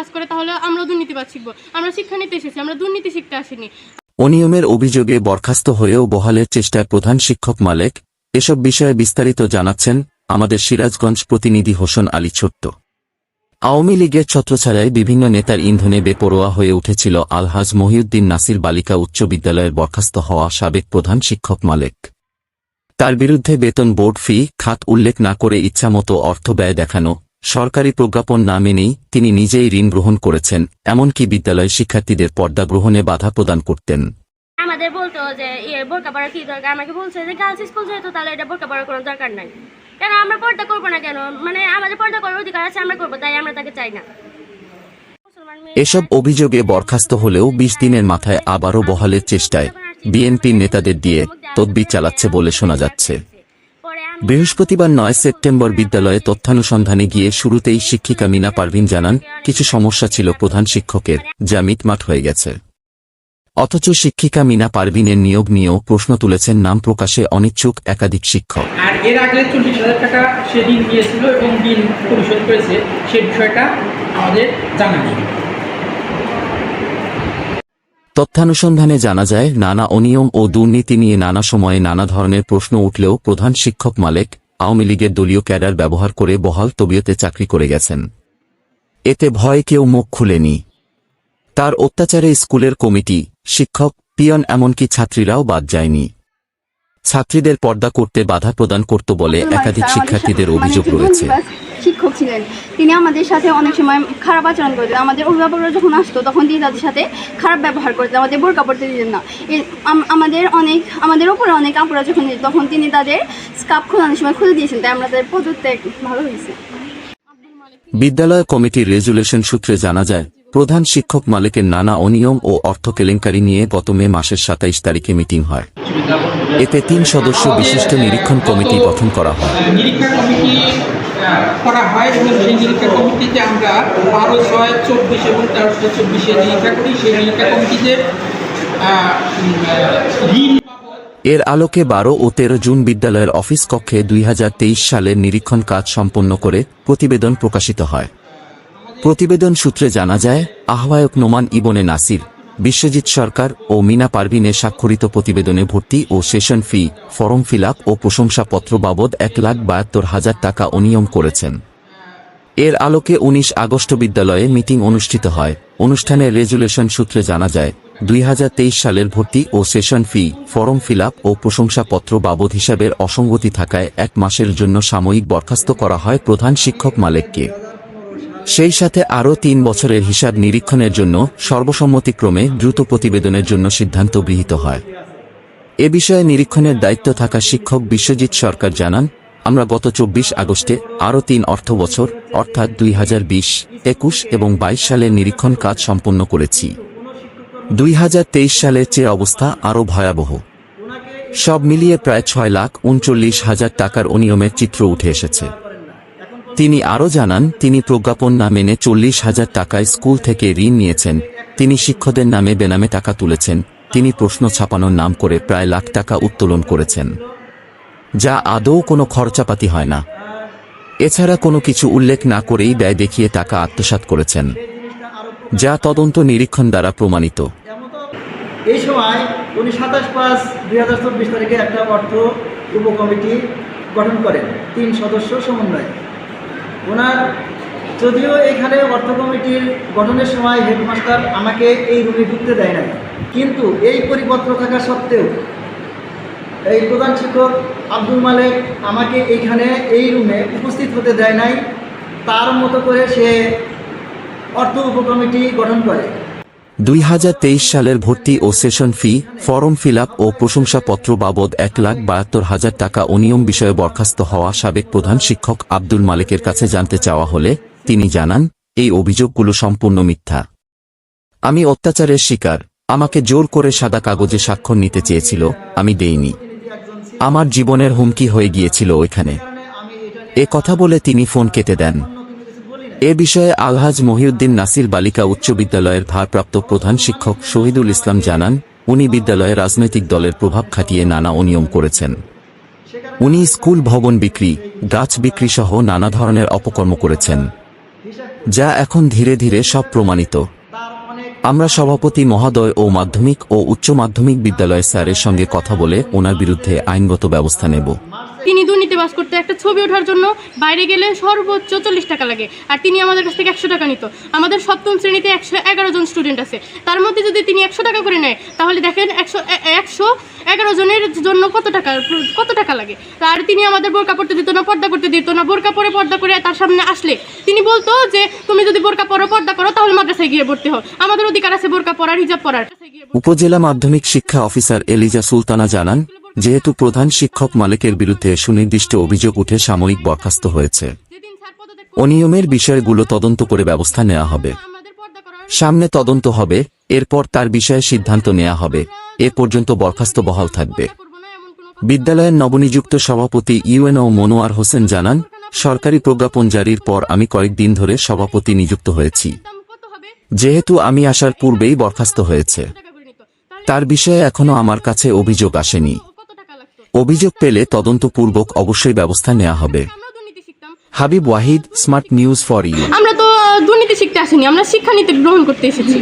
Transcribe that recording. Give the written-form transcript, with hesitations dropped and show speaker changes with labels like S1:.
S1: কাজ করে তাহলে আমরা দুর্নীতিবাদ শিখবো। আমরা শিক্ষা নিতে এসেছি, আমরা দুর্নীতি শিখতে আসিনি।
S2: অনিয়মের অভিযোগে বরখাস্ত হয়েও বহালের চেষ্টায় প্রধান শিক্ষক মালেক। এসব বিষয়ে বিস্তারিত জানাচ্ছেন আমাদের সিরাজগঞ্জ প্রতিনিধি হোসেন আলী ছোট্ট। আওয়ামী লীগের ছত্রছায়ায় বিভিন্ন নেতার ইন্ধনে বেপরোয়া হয়ে উঠেছিল আলহাজ মহিউদ্দিন নাসির বালিকা উচ্চ বিদ্যালয়ের বরখাস্ত হওয়া সাবেক প্রধান শিক্ষক মালেক। তার বিরুদ্ধে বেতন বোর্ড ফি খাত উল্লেখ না করে ইচ্ছামতো অর্থ ব্যয় দেখানো, সরকারি প্রজ্ঞাপন না মেনেই তিনি নিজেই ঋণ গ্রহণ করেছেন, এমনকি বিদ্যালয় শিক্ষার্থীদের পর্দা গ্রহণে বাধা প্রদান করতেন।
S3: আমাদের বলতো যে বোরকা পরার কি দরকার, আমাকে বলছে যে গার্লস স্কুল যেহেতু তাহলে এটা বোরকা পরার কোনো দরকার নাই। কেন আমরা পর্দা করবো না? কেন মানে আমাদের পর্দা করার অধিকার আছে, আমরা করবো, তাই আমরা তাকে চাই না।
S2: এসব অভিযোগে বরখাস্ত হলেও 20 দিনের মাথায় আবারও বহালের চেষ্টায় বিএনপির নেতাদের দিয়ে তদবির চালাচ্ছে বলে শোনা যাচ্ছে। বৃহস্পতিবার 9 সেপ্টেম্বর বিদ্যালয়ে তথ্যানুসন্ধানে গিয়ে শুরুতেই শিক্ষিকা মিনা পারভিন জানান, কিছু সমস্যা ছিল প্রধান শিক্ষকের, যা মিটমাট হয়ে গেছে। অথচ শিক্ষিকা মিনা পারভিনের নিয়োগ নিয়েও প্রশ্ন তুলেছেন নাম প্রকাশে অনিচ্ছুক একাধিক শিক্ষক।
S4: আর এর আগে 40,000 টাকা সে ঋণ নিয়েছিল এবং ঋণ পরিশোধ করেছে, সেই বিষয়টা আমাদের জানা নেই।
S2: তথ্যানুসন্ধানে জানা যায়, নানা অনিয়ম ও দুর্নীতি নিয়ে নানা সময়ে নানা ধরনের প্রশ্ন উঠলেও প্রধান শিক্ষক মালেক আওয়ামী লীগের দলীয় ক্যাডার ব্যবহার করে বহাল তবিয়তে চাকরি করে গেছেন। এতে ভয়ে কেউ মুখ খুলেনি। তার অত্যাচারে স্কুলের কমিটি, শিক্ষক, পিয়ন এমনকি ছাত্রীরাও বাদ যায়নি। ছাত্রীদের পর্দা করতে বাধা প্রদান করত বলে একাধিক শিক্ষার্থীদের অভিযোগ রয়েছে।
S5: শিক্ষক ছিলেন, তিনি আমাদের সাথে অনেক সময় খারাপ আচরণ করতেন। আমাদের অভিভাবকরা যখন আসতো তখন তিনি তাদের সাথে খারাপ ব্যবহার করতেন, আমাদের বোরকা পড়তে দিতেন না। আমাদের উপরে অনেক আপুরা যখন তখন তিনি তাদের স্কার্ফ খোলানোর সময় খুলে দিয়েছেন, তাই আমরা তাদের পদত্যাগ ভালো হয়েছে।
S2: বিদ্যালয় কমিটির রেজুলেশন সূত্রে জানা যায়, প্রধান শিক্ষক মালেকের নানা অনিয়ম ও অর্থ কেলেঙ্কারি নিয়ে গত মে মাসের 27 তারিখে মিটিং হয়। এতে 3 সদস্য বিশিষ্ট নিরীক্ষণ কমিটি গঠন করা হয়।
S4: নিরীক্ষা কমিটি করা হয় এবং সেই নিরীক্ষা কমিটিতে আমরা 12/6/24 এবং 13/24 নিরীক্ষা করি। সেই নিরীক্ষা কমিটিতে ঋণ
S2: এর আলোকে 12 ও 13 জুন বিদ্যালয়ের অফিস কক্ষে 2023 সালের নিরীক্ষণ কাজ সম্পন্ন করে প্রতিবেদন প্রকাশিত হয়। প্রতিবেদন সূত্রে জানা যায়, আহ্বায়ক নোমান ইবনে নাসির, বিশ্বজিৎ সরকার ও মিনা পারভিনের স্বাক্ষরিত প্রতিবেদনে ভর্তি ও session fee, form fill up ও প্রশংসাপত্র বাবদ 1,72,000 টাকা অনিয়ম করেছেন। এর আলোকে 19 আগস্ট বিদ্যালয়ে মিটিং অনুষ্ঠিত হয়। অনুষ্ঠানে রেজুলেশন সূত্রে জানা যায়, 2023 সালের ভর্তি ও session fee, form fill up ও প্রশংসাপত্র বাবদ হিসাবের অসঙ্গতি থাকায় 1 মাসের জন্য সাময়িক বরখাস্ত করা হয় প্রধান শিক্ষক মালেককে। সেই সাথে আরও 3 বছরের হিসাব নিরীক্ষণের জন্য সর্বসম্মতিক্রমে দ্রুত প্রতিবেদনের জন্য সিদ্ধান্ত গৃহীত হয়। এ বিষয়ে নিরীক্ষণের দায়িত্ব থাকা শিক্ষক বিশ্বজিৎ সরকার জানান, আমরা গত 24 আগস্টে আরও 3 অর্থবছর অর্থাৎ 2020, 21 এবং 22 সালের নিরীক্ষণ কাজ সম্পন্ন করেছি। 2023 সালের চেয়ে অবস্থা আরও ভয়াবহ। সব মিলিয়ে প্রায় 6,39,000 টাকার অনিয়মের চিত্র উঠে এসেছে। তিনি আরও জানান, তিনি প্রজ্ঞাপন না মেনে 40,000 টাকায় স্কুল থেকে ঋণ নিয়েছেন। তিনি শিক্ষকদের নামে বেনামে টাকা তুলেছেন। তিনি প্রশ্ন ছাপানোর নাম করে প্রায় লাখ টাকা উত্তোলন করেছেন, যা আদৌ কোনো খরচাপাতি হয় না। এছাড়া কোনো কিছু উল্লেখ না করেই ব্যয় দেখিয়ে টাকা আত্মসাৎ করেছেন, যা তদন্ত নিরীক্ষণ দ্বারা প্রমাণিত।
S6: এই সময় উনি 27/5/2024 তারিখে একটা অর্থ উপকমিটি গঠন করেন 3 সদস্য সমন্বয়ে। ওনার যদিও এখানে অর্থ কমিটির গঠনের সময় হেডমাস্টার আমাকে এই রুমে ঢুকতে দেয় নাই, কিন্তু এই পরিপত্র থাকা সত্ত্বেও এই প্রধান শিক্ষক আব্দুল মালেক আমাকে এইখানে এই রুমে উপস্থিত হতে দেয় নাই। তার মতো করে সে অর্থ উপকমিটি গঠন করে।
S2: 2023 সালের ভর্তি ও session fee, form fill up ও প্রশংসাপত্র বাবদ 1,72,000 টাকা অনিয়ম বিষয়ে বরখাস্ত হওয়া সাবেক প্রধান শিক্ষক আব্দুল মালেকের কাছে জানতে চাওয়া হলে তিনি জানান, এই অভিযোগগুলো সম্পূর্ণ মিথ্যা। আমি অত্যাচারের শিকার। আমাকে জোর করে সাদা কাগজে স্বাক্ষর নিতে চেয়েছিল, আমি দেইনি। আমার জীবনের হুমকি হয়ে গিয়েছিল ওইখানে। এ কথা বলে তিনি ফোন কেটে দেন। এ বিষয়ে আলহাজ মহিউদ্দিন নাসির বালিকা উচ্চ বিদ্যালয়ের ভারপ্রাপ্ত প্রধান শিক্ষক শহীদুল ইসলাম জানান, উনি বিদ্যালয়ে রাজনৈতিক দলের প্রভাব খাটিয়ে নানা অনিয়ম করেছেন। উনি স্কুল ভবন বিক্রি, গাছ বিক্রি সহ নানা ধরনের অপকর্ম করেছেন। যা এখন ধীরে ধীরে সব প্রমাণিত। আমরা সভাপতি মহোদয় ও মাধ্যমিক ও উচ্চ মাধ্যমিক বিদ্যালয় স্যারের সঙ্গে কথা বলে ওনার বিরুদ্ধে আইনগত ব্যবস্থা নেব।
S1: তিনি দুর্নীতিবাজ করতে একটা ছবি ওঠার জন্য বাইরে গেলে সর্বোচ্চ 40 টাকা লাগে, আর তিনি আমাদের কাছ থেকে 100 টাকা নিত। আমাদের সপ্তম শ্রেণীতে 111 জন স্টুডেন্ট আছে, তার মধ্যে যদি তিনি 100 টাকা করে নেয় তাহলে দেখেন 111 জনের জন্য কত টাকা লাগে। আর তিনি আমাদের বোরকা পড়তে দিত না, পর্দা করতে দিত না। বোরকা পরে পর্দা করে তার সামনে আসলে তিনি বলতো যে তুমি যদি বোরকা পরো, পর্দা করো, তাহলে মাদ্রাসায় গিয়ে ভর্তি হও, আমাদের অধিকার আছে বোরকা পরার, হিজাব পরার।
S2: উপজেলা মাধ্যমিক শিক্ষা অফিসার এলিজা সুলতানা জানান, যেহেতু প্রধান শিক্ষক মালিকের বিরুদ্ধে সুনির্দিষ্ট অভিযোগ উঠে সাময়িক বরখাস্ত হয়েছে, অনিয়মের বিষয়গুলো তদন্ত করে ব্যবস্থা নেওয়া হবে। সামনে তদন্ত হবে, এরপর তার বিষয়ে সিদ্ধান্ত নেওয়া হবে। এ পর্যন্ত বরখাস্ত বহাল থাকবে। বিদ্যালয়ের নবনিযুক্ত সভাপতি ইউএনও মনোয়ার হোসেন জানান, সরকারি প্রজ্ঞাপন জারির পর আমি কয়েকদিন ধরে সভাপতি নিযুক্ত হয়েছি। যেহেতু আমি আসার পূর্বেই বরখাস্ত হয়েছে, তার বিষয়ে এখনো আমার কাছে অভিযোগ আসেনি। অভিযোগ পেলে তদন্তপূর্বক অবশ্যই ব্যবস্থা নেওয়া হবে। Habib Wahid, smart news for you.
S1: আমরা তো দুর্নীতি শিখতে আসিনি, আমরা শিক্ষা নীতি গ্রহণ করতে এসেছি।